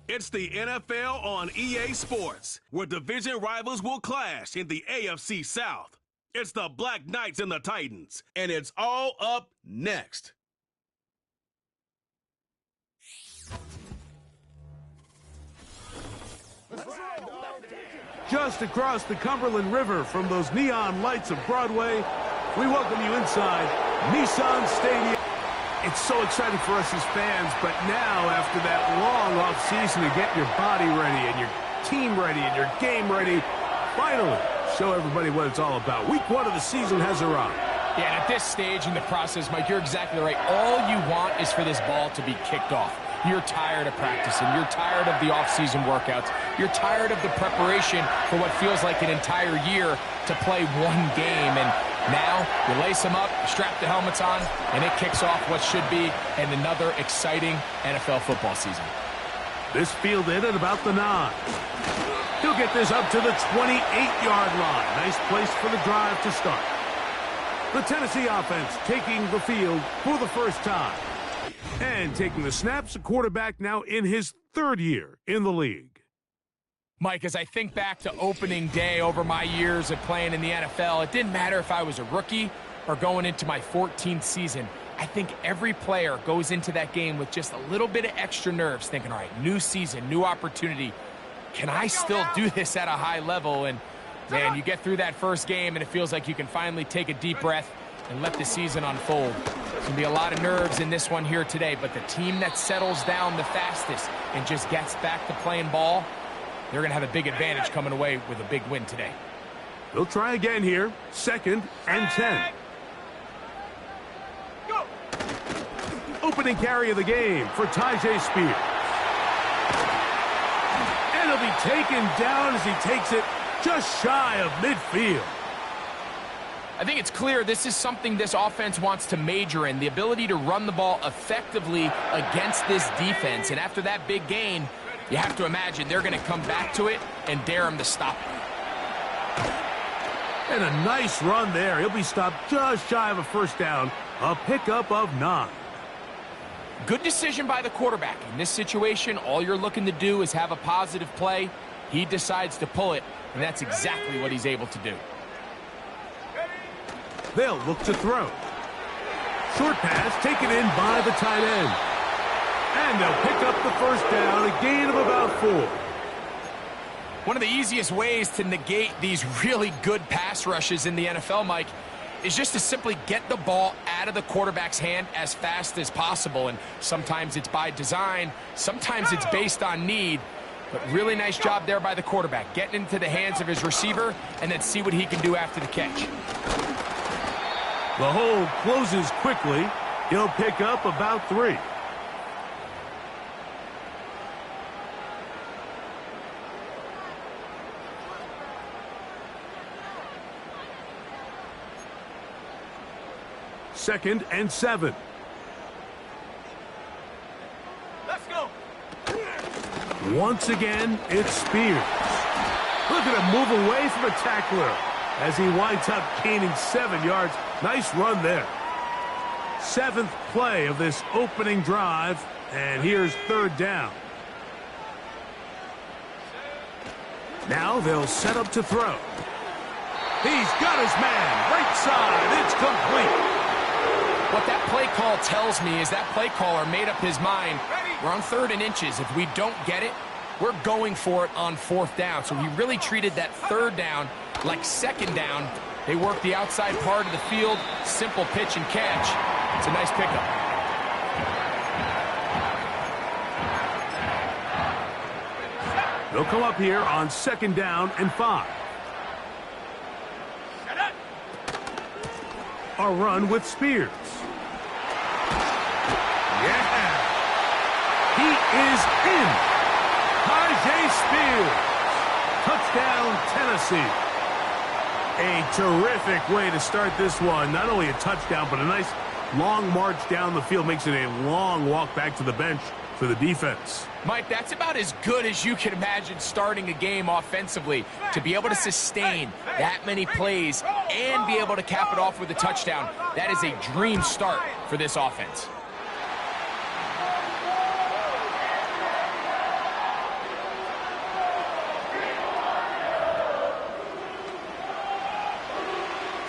It's the NFL on EA Sports, where division rivals will clash in the AFC South. It's the Black Knights and the Titans, and it's all up next. Just across the Cumberland River from those neon lights of Broadway, we welcome you inside Nissan Stadium. It's so exciting for us as fans, but now, after that long off-season to get your body ready and your team ready and your game ready, finally show everybody what it's all about. Week 1 of the season has arrived. Yeah, and at this stage in the process, Mike, you're exactly right. All you want is for this ball to be kicked off. You're tired of practicing. You're tired of the off-season workouts. You're tired of the preparation for what feels like an entire year to play one game. And now you lace them up, strap the helmets on, and it kicks off what should be another exciting NFL football season. This fielded at about the 9. He'll get this up to the 28-yard line. Nice place for the drive to start. The Tennessee offense taking the field for the first time. And taking the snaps, a quarterback now in his 3rd year in the league. Mike, as I think back to opening day over my years of playing in the NFL, it didn't matter if I was a rookie or going into my 14th season. I think every player goes into that game with just a little bit of extra nerves, thinking, all right, new season, new opportunity. Can I still do this at a high level? And, man, you get through that first game, and it feels like you can finally take a deep breath and let the season unfold. There's going to be a lot of nerves in this one here today, but the team that settles down the fastest and just gets back to playing ball, they're going to have a big advantage coming away with a big win today. They'll try again here. 2nd and 10. Go. Opening carry of the game for Tyjae Spears. And he'll be taken down as he takes it just shy of midfield. I think it's clear this is something this offense wants to major in, the ability to run the ball effectively against this defense. And after that big gain, you have to imagine they're going to come back to it and dare him to stop it. And a nice run there. He'll be stopped just shy of a first down, a pickup of 9. Good decision by the quarterback. In this situation, all you're looking to do is have a positive play. He decides to pull it, and that's exactly what he's able to do. They'll look to throw. Short pass taken in by the tight end. And they'll pick up the first down, a gain of about 4. One of the easiest ways to negate these really good pass rushes in the NFL, Mike, is just to simply get the ball out of the quarterback's hand as fast as possible. And sometimes it's by design, sometimes it's based on need. But really nice job there by the quarterback, getting into the hands of his receiver and then see what he can do after the catch. The hole closes quickly. He'll pick up about 3. Second and 7. Let's go. Once again, it's Spears. Look at him move away from a tackler as he winds up gaining 7 yards. Nice run there. 7th play of this opening drive, and here's 3rd down. Now they'll set up to throw. He's got his man. Right side. It's complete. What that play call tells me is that play caller made up his mind. We're on 3rd and inches. If we don't get it, we're going for it on 4th down. So he really treated that 3rd down like 2nd down. They work the outside part of the field. Simple pitch and catch. It's a nice pickup. They'll come up here on 2nd down and 5. A run with Spears. Yeah. He is in. Tajay Spears. Touchdown, Tennessee. A terrific way to start this one. Not only a touchdown, but a nice long march down the field. Makes it a long walk back to the bench for the defense. Mike, that's about as good as you can imagine starting a game offensively. To be able to sustain that many plays and be able to cap it off with a touchdown, that is a dream start for this offense.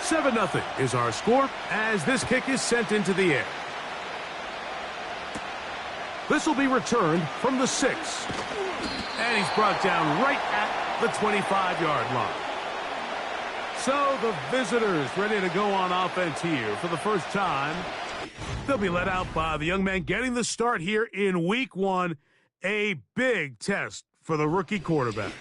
Seven 0 is our score as this kick is sent into the air. This will be returned from the 6. And he's brought down right at the 25-yard line. So the visitors ready to go on offense here for the first time. They'll be led out by the young man getting the start here in week 1. A big test for the rookie quarterback.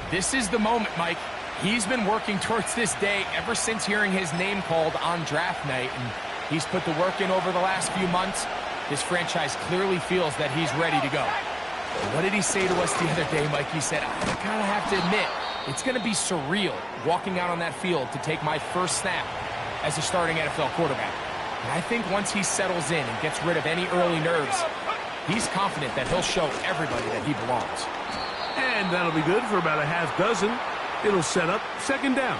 This is the moment, Mike. He's been working towards this day ever since hearing his name called on draft night, and he's put the work in over the last few months. This franchise clearly feels that he's ready to go. What did he say to us the other day, Mike? He said, I kind of have to admit, it's going to be surreal walking out on that field to take my first snap as a starting NFL quarterback. And I think once he settles in and gets rid of any early nerves, he's confident that he'll show everybody that he belongs. And that'll be good for about a half dozen. It'll set up 2nd down.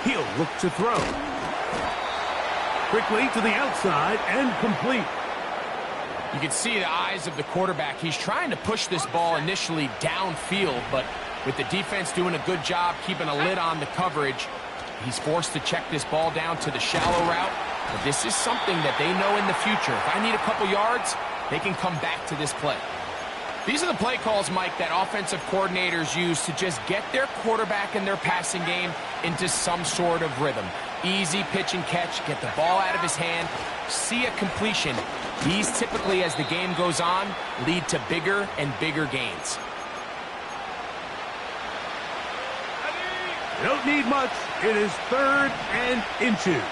He'll look to throw. Quickly to the outside and complete. You can see the eyes of the quarterback. He's trying to push this ball initially downfield, but with the defense doing a good job keeping a lid on the coverage, he's forced to check this ball down to the shallow route. But this is something that they know in the future. If I need a couple yards, they can come back to this play. These are the play calls, Mike, that offensive coordinators use to just get their quarterback and their passing game into some sort of rhythm. Easy pitch and catch, get the ball out of his hand, see a completion. These typically, as the game goes on, lead to bigger and bigger gains. They don't need much. It is 3rd and inches.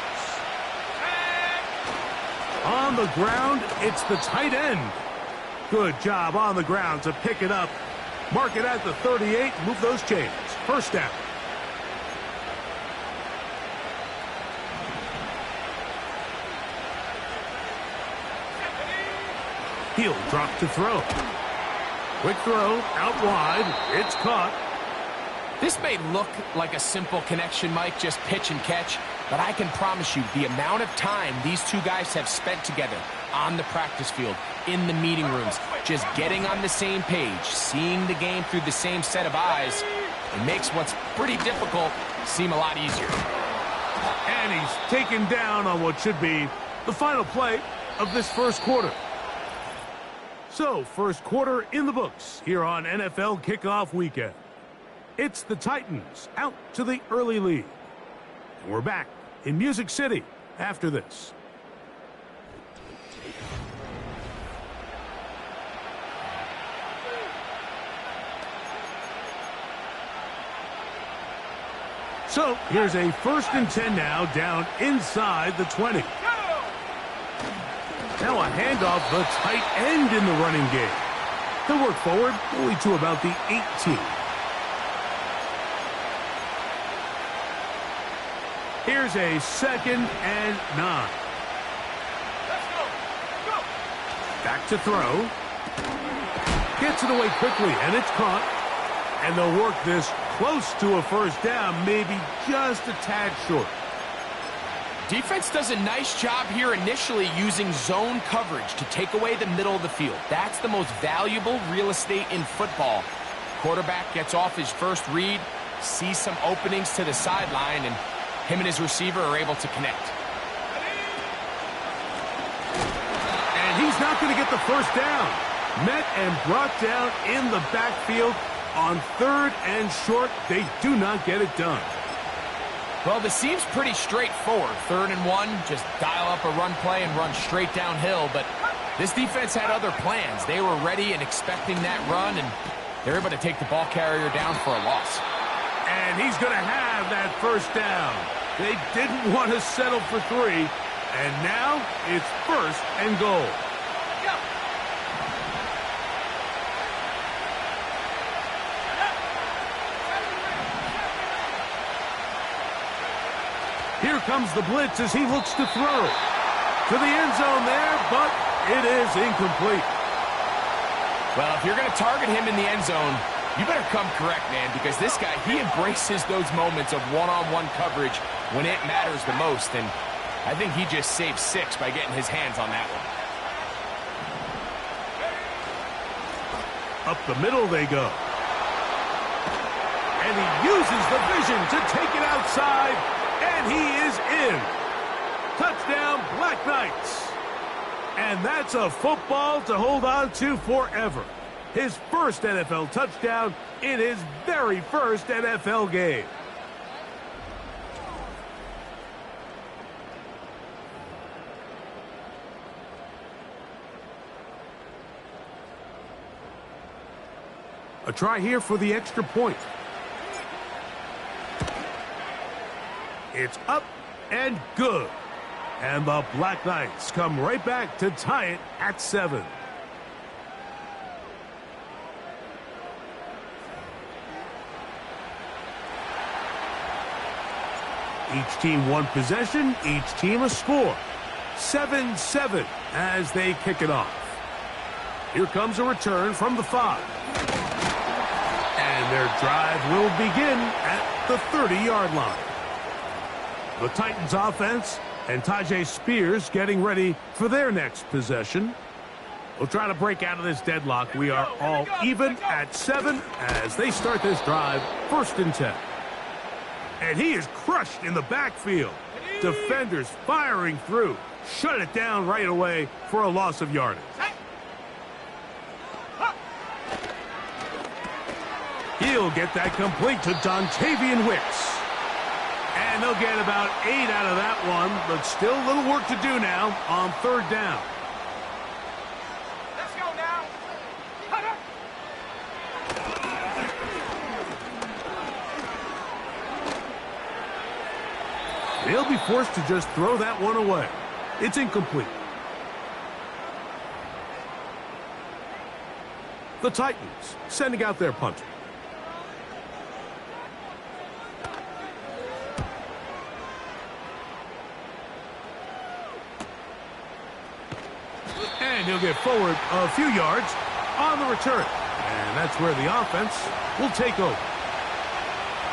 On the ground, it's the tight end. Good job on the ground to pick it up. Mark it at the 38, move those chains. First down. He'll drop to throw. Quick throw, out wide. It's caught. This may look like a simple connection, Mike, just pitch and catch. but I can promise you the amount of time these two guys have spent together on the practice field, in the meeting rooms, just getting on the same page, seeing the game through the same set of eyes, it makes what's pretty difficult seem a lot easier. And he's taken down on what should be the final play of this first quarter. So, first quarter in the books here on NFL Kickoff Weekend. It's the Titans out to the early lead. And we're back in Music City after this. So, here's a 1st and 10 now, down inside the 20. Now a handoff, the tight end in the running game. He'll work forward, only to about the 18. Here's a 2nd and 9. Let's go. Go. Back to throw. Gets it away quickly, and it's caught. And they'll work this close to a first down, maybe just a tad short. Defense does a nice job here initially using zone coverage to take away the middle of the field. That's the most valuable real estate in football. Quarterback gets off his first read, sees some openings to the sideline, and him and his receiver are able to connect. And he's not going to get the first down. Met and brought down in the backfield. On 3rd and short, they do not get it done. Well, this seems pretty straightforward. 3rd and 1, just dial up a run play and run straight downhill. But this defense had other plans. They were ready and expecting that run, and they're able to take the ball carrier down for a loss. And he's going to have that first down. They didn't want to settle for 3, and now it's 1st and goal. Here comes the blitz as he looks to throw. To the end zone there, but it is incomplete. Well, if you're going to target him in the end zone, you better come correct, man, because this guy, he embraces those moments of one-on-one coverage when it matters the most, and I think he just saved 6 by getting his hands on that one. Up the middle they go. And he uses the vision to take it outside. And he is in. Touchdown, Black Knights. And that's a football to hold on to forever. His first NFL touchdown in his very first NFL game. A try here for the extra point. It's up and good. And the Black Knights come right back to tie it at 7. Each team one possession, each team a score. 7-7 as they kick it off. Here comes a return from the 5. And their drive will begin at the 30-yard line. The Titans offense and Tajay Spears getting ready for their next possession. We'll try to break out of this deadlock. We are all even at 7 as they start this drive, 1st and 10. And he is crushed in the backfield. Defenders firing through. Shut it down right away for a loss of yardage. He'll get that complete to Dontavian Wicks. And they'll get about 8 out of that one, but still a little work to do now on 3rd down. Let's go now. They'll be forced to just throw that one away. It's incomplete. The Titans sending out their punter. And he'll get forward a few yards on the return. And that's where the offense will take over.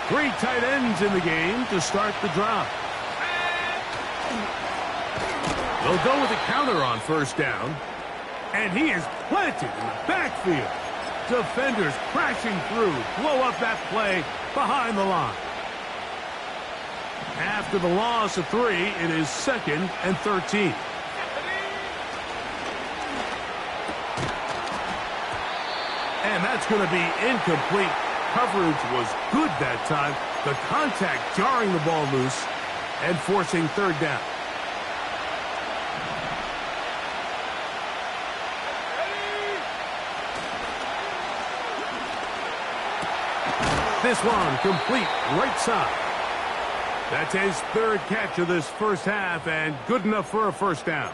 3 tight ends in the game to start the drive. They'll go with a counter on first down. And he is planted in the backfield. Defenders crashing through, blow up that play behind the line. After the loss of 3, it is 2nd and 13. And that's going to be incomplete. Coverage was good that time. The contact jarring the ball loose and forcing 3rd down. This one complete right side. That's his 3rd catch of this first half and good enough for a first down.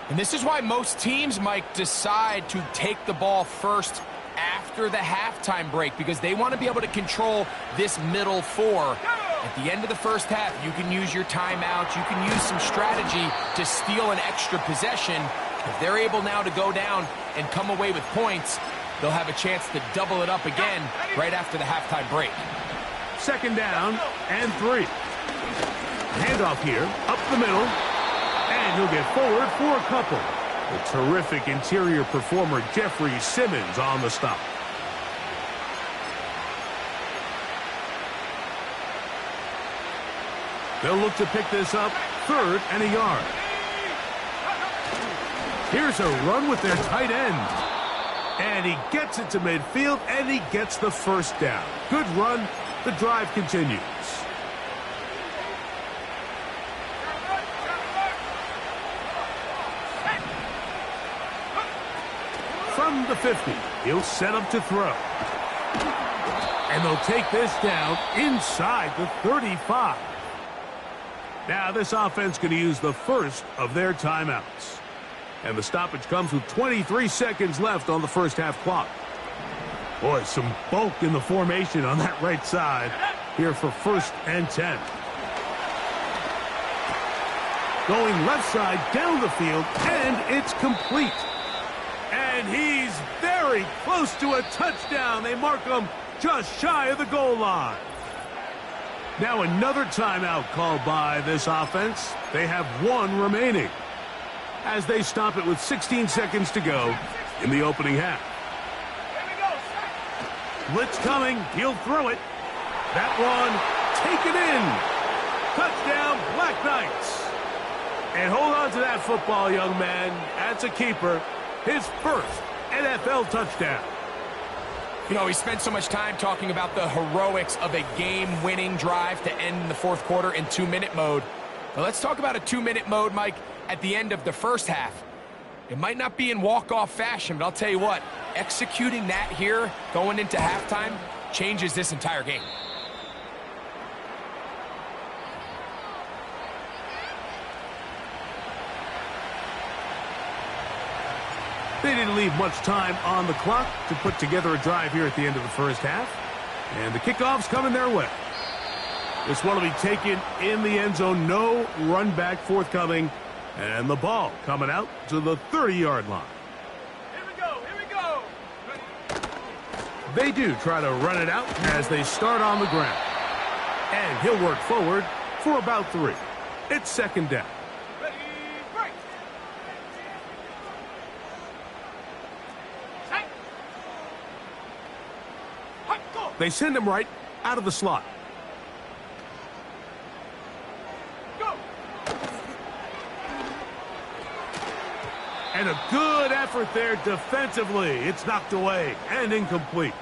And this is why most teams, Mike, decide to take the ball first after the halftime break, because they want to be able to control this middle 4. At the end of the first half, you can use your timeouts, you can use some strategy to steal an extra possession. If they're able now to go down and come away with points, they'll have a chance to double it up again right after the halftime break. 2nd down and 3. Handoff here, up the middle, and he'll get forward for a couple. The terrific interior performer Jeffrey Simmons on the stop. They'll look to pick this up, 3rd and a yard. Here's a run with their tight end. And he gets it to midfield, and he gets the first down. Good run. The drive continues. From the 50, he'll set up to throw. And they'll take this down inside the 35. Now this offense going to use the first of their timeouts. And the stoppage comes with 23 seconds left on the first half clock. Boy, some bulk in the formation on that right side here for 1st and 10. Going left side down the field, and it's complete. And he's very close to a touchdown. They mark him just shy of the goal line. Now another timeout called by this offense. They have 1 remaining as they stop it with 16 seconds to go in the opening half. Blitz coming. He'll throw it. That one taken in. Touchdown, Black Knights. And hold on to that football, young man. That's a keeper. His first NFL touchdown. You know, we spent so much time talking about the heroics of a game-winning drive to end in the 4th quarter in 2-minute mode. But let's talk about a 2-minute mode, Mike, at the end of the first half. It might not be in walk-off fashion, but I'll tell you what, executing that here going into halftime changes this entire game. They didn't leave much time on the clock to put together a drive here at the end of the first half. And the kickoff's coming their way. This one will be taken in the end zone. No run back forthcoming. And the ball coming out to the 30-yard line. Here we go, here we go. They do try to run it out as they start on the ground. And he'll work forward for about 3. It's 2nd down. Ready, break. Set. Hot, go. They send him right out of the slot. Go. And a good effort there defensively. It's knocked away and incomplete.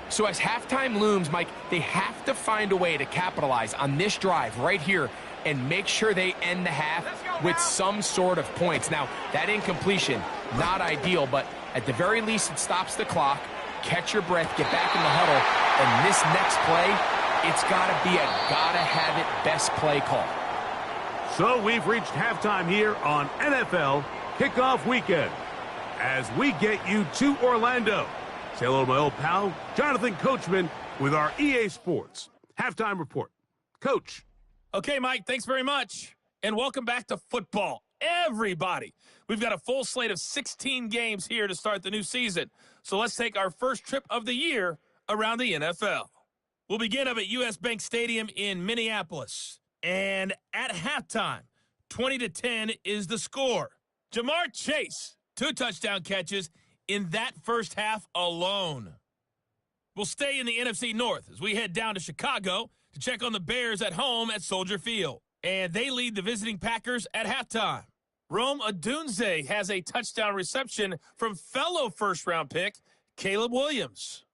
So as halftime looms, Mike, they have to find a way to capitalize on this drive right here and make sure they end the half with some sort of points. Now, that incompletion, not ideal, but at the very least it stops the clock. Catch your breath, get back in the huddle, and this next play, it's got to be a gotta-have-it best play call. So we've reached halftime here on NFL Kickoff Weekend as we get you to Orlando. Say hello to my old pal, Jonathan Coachman, with our EA Sports Halftime Report. Coach. Okay, Mike, thanks very much. And welcome back to football, everybody. We've got a full slate of 16 games here to start the new season. So let's take our first trip of the year around the NFL. We'll begin up at U.S. Bank Stadium in Minneapolis. And at halftime, 20-10 is the score. Jamar Chase, 2 touchdown catches in that first half alone. We'll stay in the NFC North as we head down to Chicago to check on the Bears at home at Soldier Field. And they lead the visiting Packers at halftime. Rome Odunze has a touchdown reception from fellow first-round pick Caleb Williams.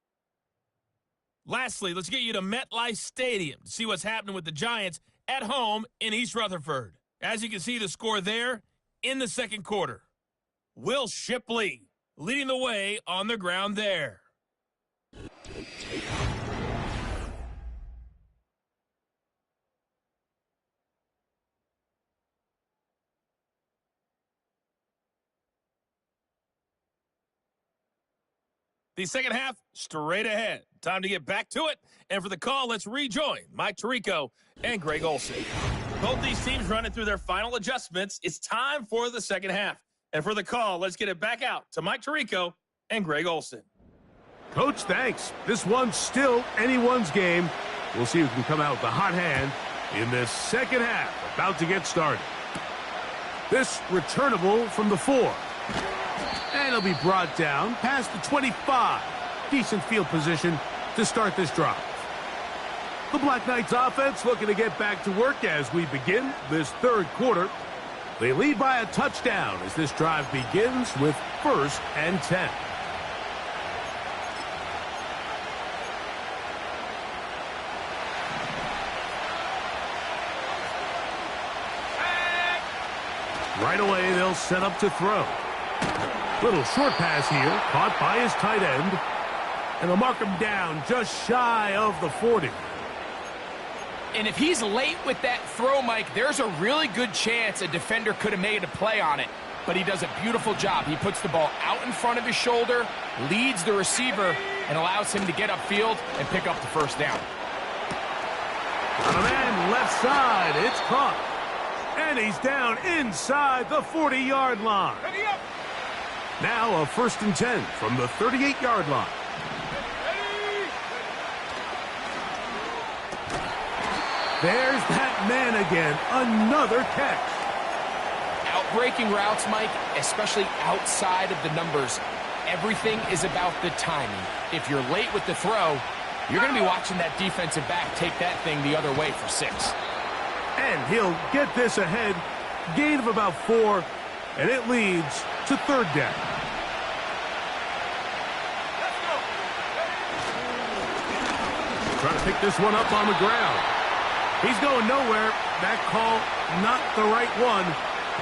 Lastly, let's get you to MetLife Stadium to see what's happening with the Giants at home in East Rutherford. As you can see, the score there in the second quarter. Will Shipley leading the way on the ground there. The second half, straight ahead. Time to get back to it. And for the call, let's rejoin Mike Tirico and Greg Olson. Both these teams running through their final adjustments. It's time for the second half. And for the call, let's get it back out to Mike Tirico and Greg Olson. Coach, thanks. This one's still anyone's game. We'll see who can come out with the hot hand in this second half. About to get started. This returnable from the 4. And it'll be brought down past the 25. Decent field position to start this drive. The Black Knights offense looking to get back to work as we begin this third quarter. They lead by a touchdown as this drive begins with 1st and 10. Right away, they'll set up to throw. Little short pass here, caught by his tight end. And they'll mark him down just shy of the 40. And if he's late with that throw, Mike, there's a really good chance a defender could have made a play on it. But he does a beautiful job. He puts the ball out in front of his shoulder, leads the receiver, and allows him to get upfield and pick up the first down. On a man left side, it's caught. And he's down inside the 40-yard line. Now a 1st and 10 from the 38-yard line. There's that man again. Another catch. Outbreaking routes, Mike, especially outside of the numbers, everything is about the timing. If you're late with the throw, you're going to be watching that defensive back take that thing the other way for 6. And he'll get this ahead. Gain of about 4, and it leads to 3rd down. Trying to pick this one up on the ground. He's going nowhere. That call, not the right one.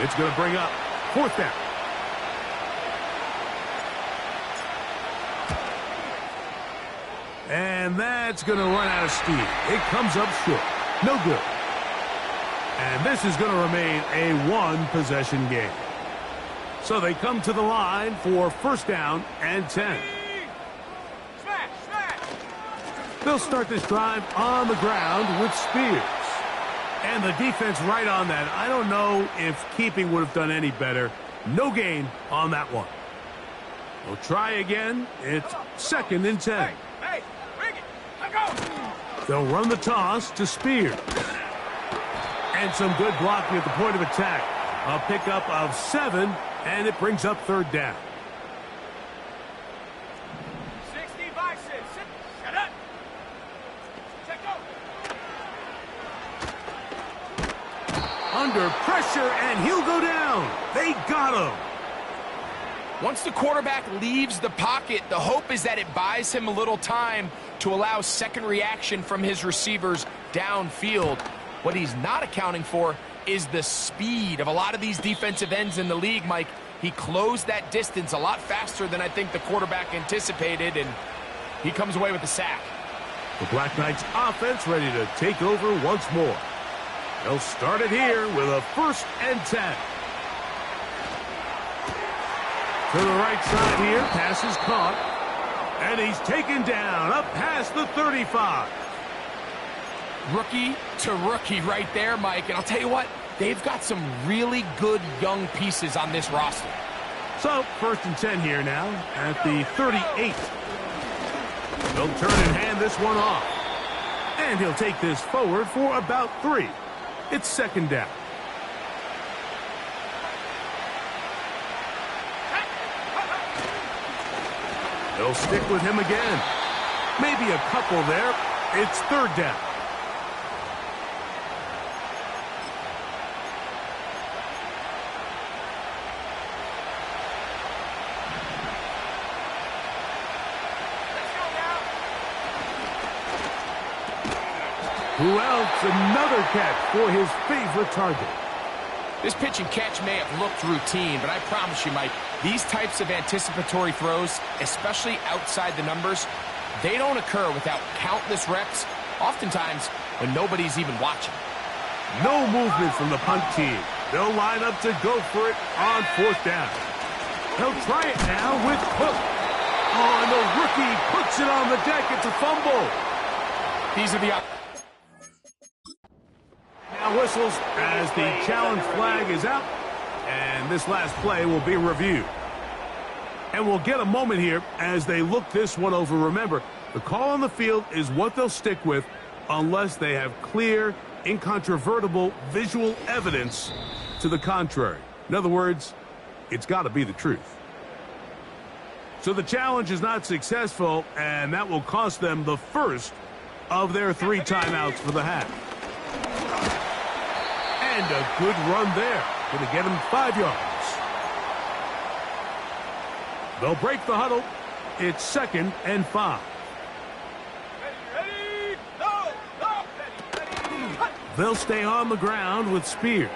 It's going to bring up 4th down. And that's going to run out of steam. It comes up short. No good. And this is going to remain a 1-possession game. So they come to the line for 1st down and 10. They'll start this drive on the ground with Spears. And the defense right on that. I don't know if keeping would have done any better. No gain on that one. They'll try again. It's 2nd and 10. Hey, bring it. Let go. They'll run the toss to Spears. And some good blocking at the point of attack. A pickup of 7, and it brings up 3rd down. 65 cents. Shut up. Check out. Under pressure, and he'll go down. They got him. Once the quarterback leaves the pocket, the hope is that it buys him a little time to allow second reaction from his receivers downfield. What he's not accounting for is the speed of a lot of these defensive ends in the league, Mike. He closed that distance a lot faster than I think the quarterback anticipated, and he comes away with the sack. The Black Knights offense ready to take over once more. They'll start it here with a 1st and 10. To the right side here, pass is caught. And he's taken down up past the 35. Rookie to rookie right there, Mike. And I'll tell you what, they've got some really good young pieces on this roster. So, 1st and 10 here now at the 38. They'll turn and hand this one off. And he'll take this forward for about 3. It's second down. They'll stick with him again. Maybe a couple there. It's third down. Who else? Another catch for his favorite target. This pitch and catch may have looked routine, but I promise you, Mike, these types of anticipatory throws, especially outside the numbers, they don't occur without countless reps, oftentimes when nobody's even watching. No movement from the punt team. They'll line up to go for it on fourth down. They'll try it now with Cook. Oh, and the rookie puts it on the deck. It's a fumble. These are the... Now whistles as the challenge flag is out, and this last play will be reviewed. And we'll get a moment here as they look this one over. Remember, the call on the field is what they'll stick with unless they have clear, incontrovertible visual evidence to the contrary. In other words, it's got to be the truth. So the challenge is not successful, and that will cost them the first of their 3 timeouts for the half. And a good run there. Going to get him 5 yards. They'll break the huddle. It's second and 5. Ready, go, They'll stay on the ground with Spears.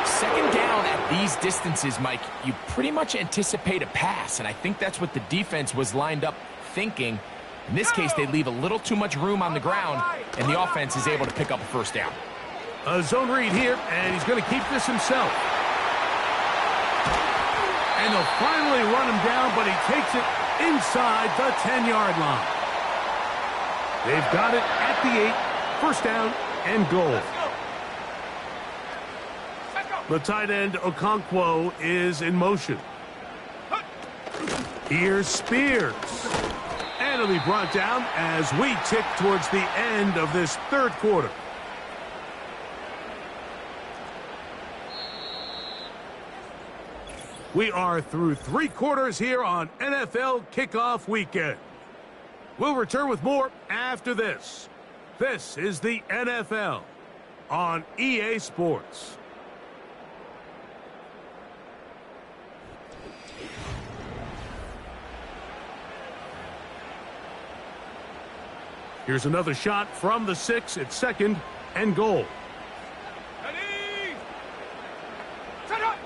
Second down at these distances, Mike, you pretty much anticipate a pass, and I think that's what the defense was lined up thinking. In this case, they leave a little too much room on the ground, and the offense is able to pick up a first down. A zone read here, and he's going to keep this himself. And they'll finally run him down, but he takes it inside the 10-yard line. They've got it at the 8, first down and goal. The tight end, Okonkwo, is in motion. Here's Spears. And it'll be brought down as we tick towards the end of this third quarter. We are through 3 quarters here on NFL Kickoff Weekend. We'll return with more after this. This is the NFL on EA Sports. Here's another shot from the 6. It's second and goal. ready, set up.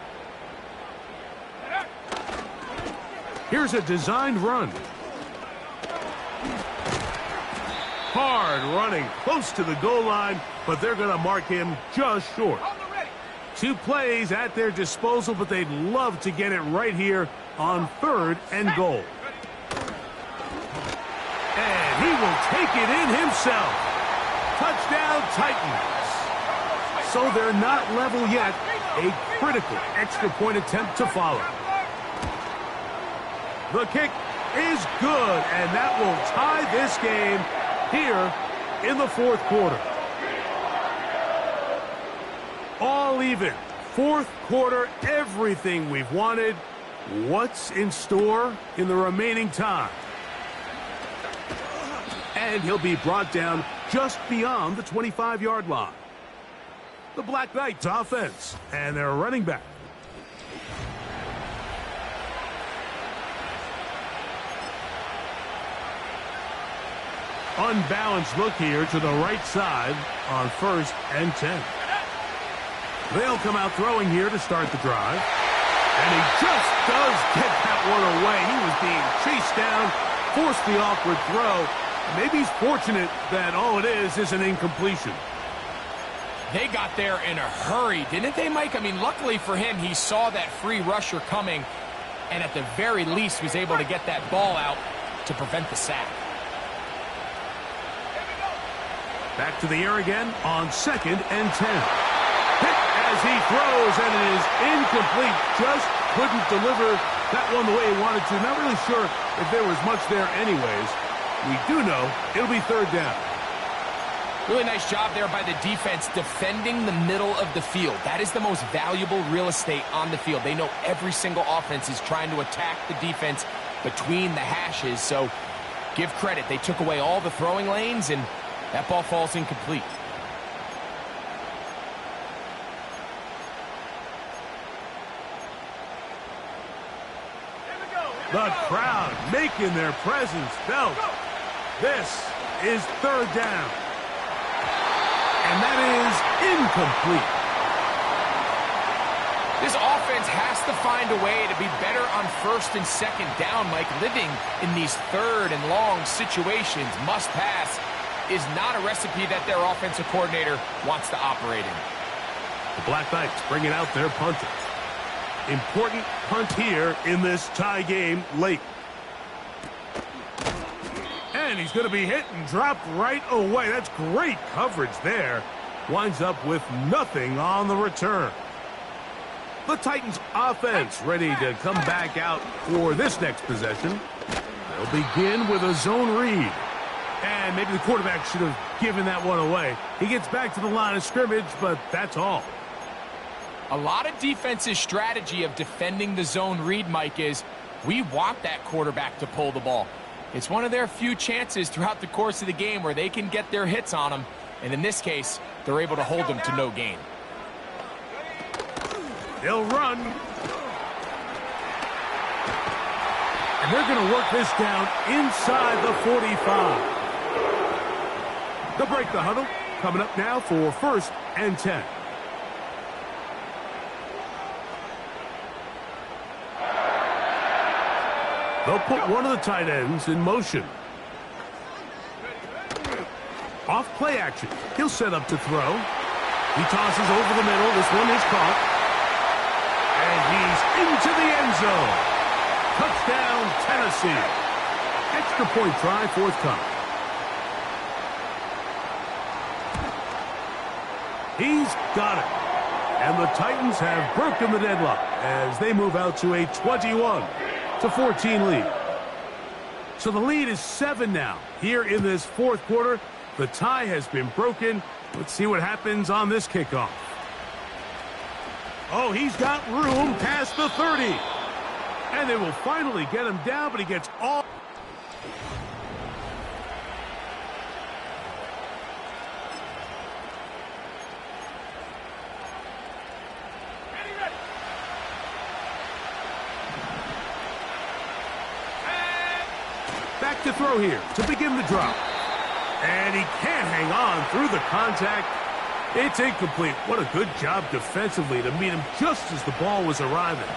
Here's a designed run. Hard running close to the goal line, but they're going to mark him just short. 2 plays at their disposal, but they'd love to get it right here on third and goal. And he will take it in himself. Touchdown, Titans. So they're not level yet. A critical extra point attempt to follow. The kick is good, and that will tie this game here in the fourth quarter. All even. Fourth quarter, everything we've wanted. What's in store in the remaining time? And he'll be brought down just beyond the 25-yard line. The Black Knights offense and their running back. Unbalanced look here to the right side on first and 10. They'll come out throwing here to start the drive. And he just does get that one away. He was being chased down, forced the awkward throw. Maybe he's fortunate that all it is an incompletion. They got there in a hurry, didn't they, Mike? I mean, luckily for him, he saw that free rusher coming, and at the very least was able to get that ball out to prevent the sack. Back to the air again on second and 10. Hit as he throws, and it is incomplete. Just couldn't deliver that one the way he wanted to. Not really sure if there was much there anyways. we do know it'll be third down. Really nice job there by the defense defending the middle of the field. That is the most valuable real estate on the field. They know every single offense is trying to attack the defense between the hashes, so give credit. They took away all the throwing lanes, and that ball falls incomplete. The crowd making their presence felt. This is third down. And that is incomplete. This offense has to find a way to be better on first and second down, Mike. Living in these third and long situations, must pass, is not a recipe that their offensive coordinator wants to operate in. The Black Knights bringing out their punter. Important punt here in this tie game late. And he's going to be hit and dropped right away. That's great coverage there. Winds up with nothing on the return. The Titans offense ready to come back out for this next possession. They'll begin with a zone read. And maybe the quarterback should have given that one away. He gets back to the line of scrimmage, but that's all. A lot of defense's strategy of defending the zone read, Mike, is we want that quarterback to pull the ball. It's one of their few chances throughout the course of the game where they can get their hits on them, and in this case, they're able to hold them to no gain. They'll run. And they're going to work this down inside the 45. They'll break the huddle. Coming up now for first and 10. They'll put one of the tight ends in motion. Off play action. He'll set up to throw. He tosses over the middle. This one is caught. And he's into the end zone. Touchdown, Tennessee. Extra point try, forthcoming. He's got it. And the Titans have broken the deadlock as they move out to a 21-14 lead. So the lead is 7 now. Here in this fourth quarter, the tie has been broken. Let's see what happens on this kickoff. Oh, he's got room past the 30. And they will finally get him down, but he gets all... Back to throw here to begin the drop. And he can't hang on through the contact. It's incomplete. What a good job defensively to meet him just as the ball was arriving.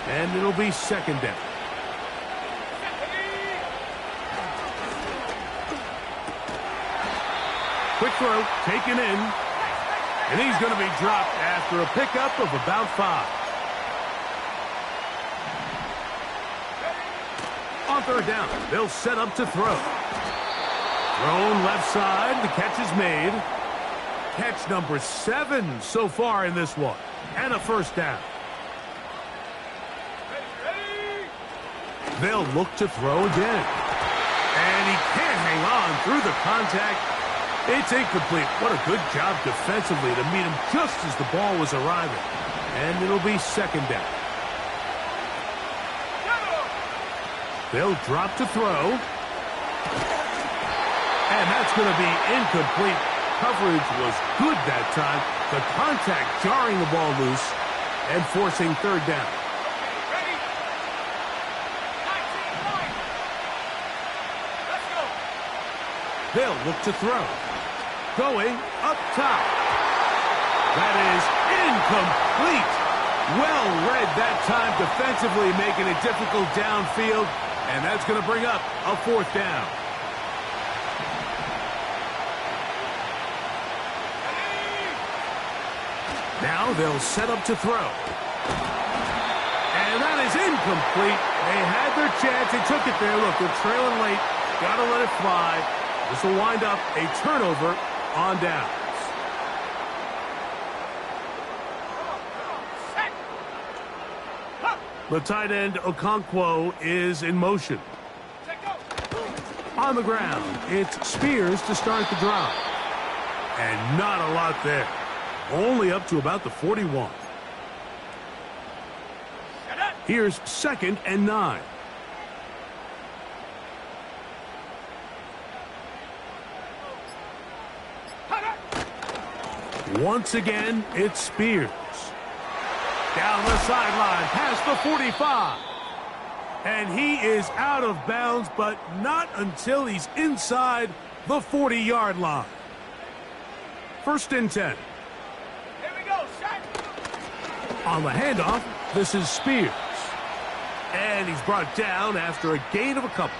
And it'll be second down. Quick throw, taken in. And he's going to be dropped after a pickup of about 5. On third down, they'll set up to throw. Thrown left side, the catch is made. Catch number 7 so far in this one. And a first down. They'll look to throw again. And he can't hang on through the contact. It's incomplete. What a good job defensively to meet him just as the ball was arriving. And it'll be second down. They'll drop to throw. And that's going to be incomplete. Coverage was good that time. The contact jarring the ball loose and forcing third down. They'll look to throw. Going up top. That is incomplete. Well read that time defensively, making it difficult downfield. And that's going to bring up a fourth down. Now they'll set up to throw. And that is incomplete. They had their chance. They took it there. Look, they're trailing late. Got to let it fly. This will wind up a turnover on downs. The tight end, Okonkwo, is in motion. On the ground, it's Spears to start the drive. And not a lot there. Only up to about the 41. Here's 2nd and 9. Once again, it's Spears. Down the sideline, past the 45. And he is out of bounds, but not until he's inside the 40-yard line. 1st and 10. Here we go, shot. On the handoff, this is Spears. And he's brought down after a gain of a couple.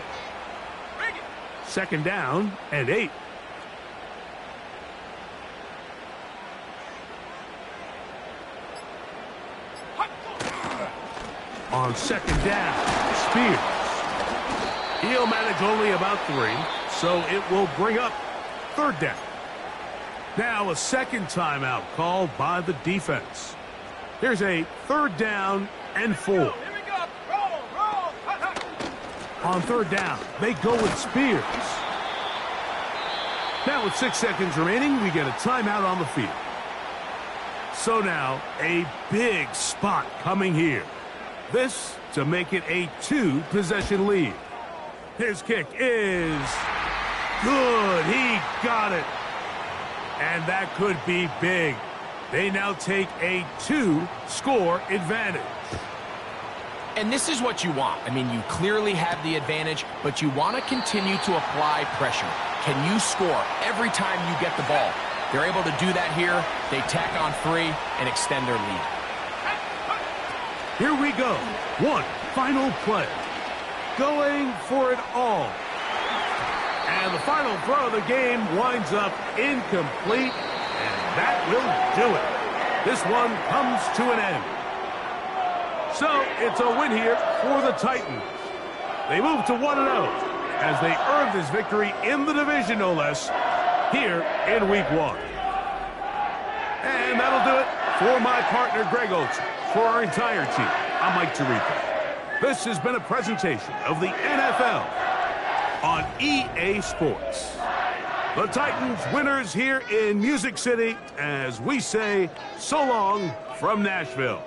2nd down and 8. On 2nd down, Spears. He'll manage only about 3, so it will bring up 3rd down. Now a 2nd timeout called by the defense. Here's a 3rd down and 4. Here we go. Roll, roll. On 3rd down, they go with Spears. Now with 6 seconds remaining, we get a timeout on the field. So now a big spot coming here. This to make it a 2-possession lead. His kick is good. He got it. And that could be big. They now take a 2-score advantage. And this is what you want. I mean, you clearly have the advantage, but you want to continue to apply pressure. Can you score every time you get the ball? They're able to do that here. They tack on 3 and extend their lead. Here we go. One final play. Going for it all. And the final throw of the game winds up incomplete, and that will do it. This one comes to an end. So it's a win here for the Titans. They move to 1-0 as they earn this victory in the division, no less, here in Week 1. And that'll do it for my partner, Greg Olson. For our entire team, I'm Mike Tirico. This has been a presentation of the NFL on EA Sports. The Titans winners here in Music City as we say so long from Nashville.